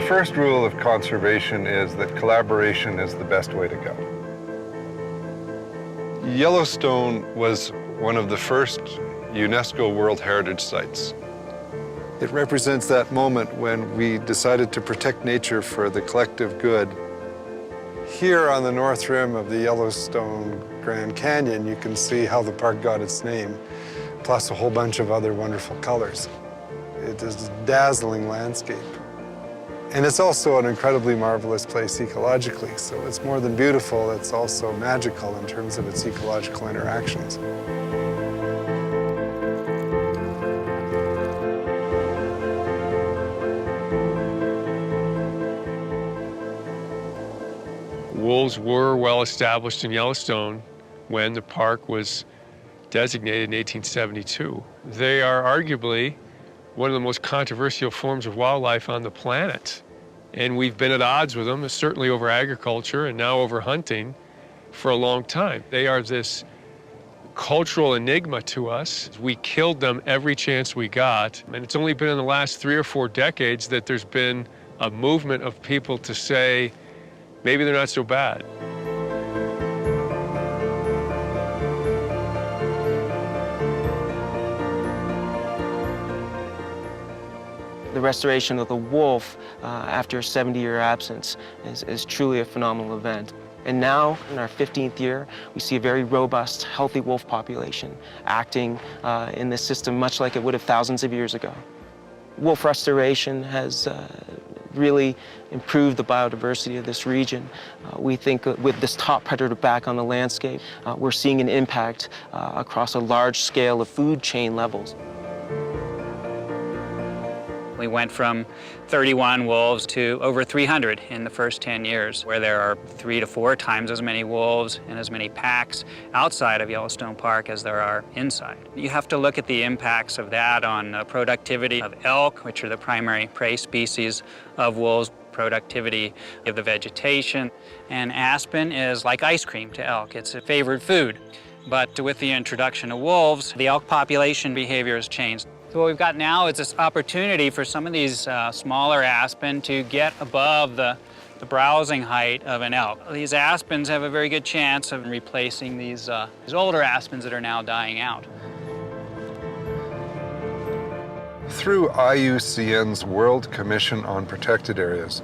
first rule of conservation is that collaboration is the best way to go. Yellowstone was one of the first UNESCO World Heritage Sites. It represents that moment when we decided to protect nature for the collective good. Here on the north rim of the Yellowstone Grand Canyon, you can see how the park got its name, plus a whole bunch of other wonderful colors. It is a dazzling landscape. And it's also an incredibly marvelous place ecologically. So it's more than beautiful, it's also magical in terms of its ecological interactions. Wolves were well established in Yellowstone when the park was designated in 1872. They are arguably one of the most controversial forms of wildlife on the planet. And we've been at odds with them, certainly over agriculture and now over hunting, for a long time. They are this cultural enigma to us. We killed them every chance we got. And it's only been in the last 3 or 4 decades that there's been a movement of people to say, maybe they're not so bad. The restoration of the wolf after a 70-year absence is truly a phenomenal event. And now, in our 15th year, we see a very robust, healthy wolf population acting in this system much like it would have thousands of years ago. Wolf restoration has really improved the biodiversity of this region. We think with this top predator back on the landscape, we're seeing an impact across a large scale of food chain levels. We went from 31 wolves to over 300 in the first 10 years, where there are 3 to 4 times as many wolves and as many packs outside of Yellowstone Park as there are inside. You have to look at the impacts of that on the productivity of elk, which are the primary prey species of wolves, productivity of the vegetation. And aspen is like ice cream to elk. It's a favored food. But with the introduction of wolves, the elk population behavior has changed. So what we've got now is this opportunity for some of these smaller aspen to get above the browsing height of an elk. These aspens have a very good chance of replacing these older aspens that are now dying out. Through IUCN's World Commission on Protected Areas,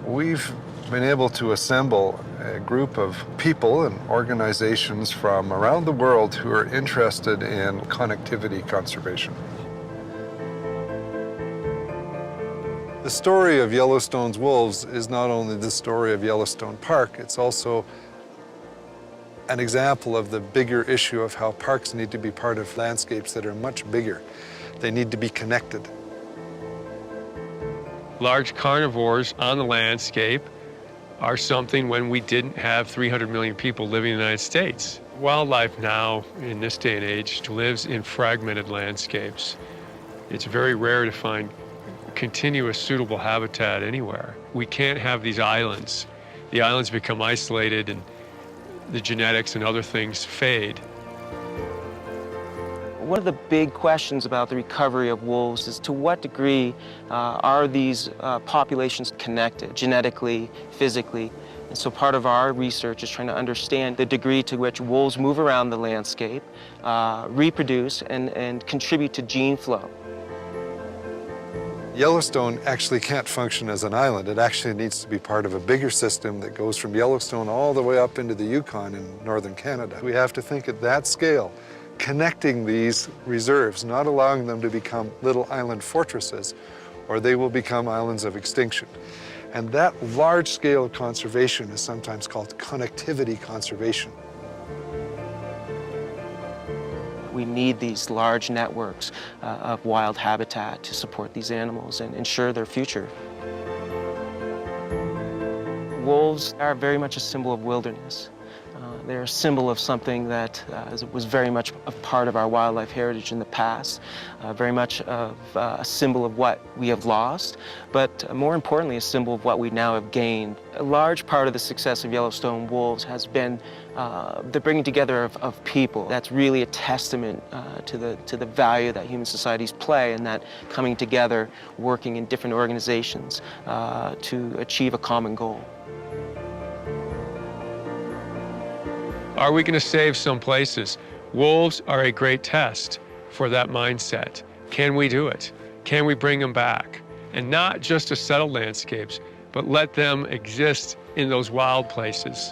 we've been able to assemble a group of people and organizations from around the world who are interested in connectivity conservation. The story of Yellowstone's wolves is not only the story of Yellowstone Park, it's also an example of the bigger issue of how parks need to be part of landscapes that are much bigger. They need to be connected. Large carnivores on the landscape are something when we didn't have 300 million people living in the United States. Wildlife now, in this day and age, lives in fragmented landscapes. It's very rare to find continuous suitable habitat anywhere. We can't have these islands. The islands become isolated and the genetics and other things fade. One of the big questions about the recovery of wolves is to what degree are these populations connected genetically, physically? And so part of our research is trying to understand the degree to which wolves move around the landscape, reproduce, and contribute to gene flow. Yellowstone actually can't function as an island. It actually needs to be part of a bigger system that goes from Yellowstone all the way up into the Yukon in northern Canada. We have to think at that scale, connecting these reserves, not allowing them to become little island fortresses, or they will become islands of extinction. And that large scale of conservation is sometimes called connectivity conservation. We need these large networks of wild habitat to support these animals and ensure their future. Wolves are very much a symbol of wilderness. They're a symbol of something that was very much a part of our wildlife heritage in the past, very much of a symbol of what we have lost, but more importantly, a symbol of what we now have gained. A large part of the success of Yellowstone wolves has been the bringing together of people. That's really a testament to the value that human societies play, and that coming together, working in different organizations to achieve a common goal. Are we going to save some places? Wolves are a great test for that mindset. Can we do it? Can we bring them back? And not just to settled landscapes, but let them exist in those wild places.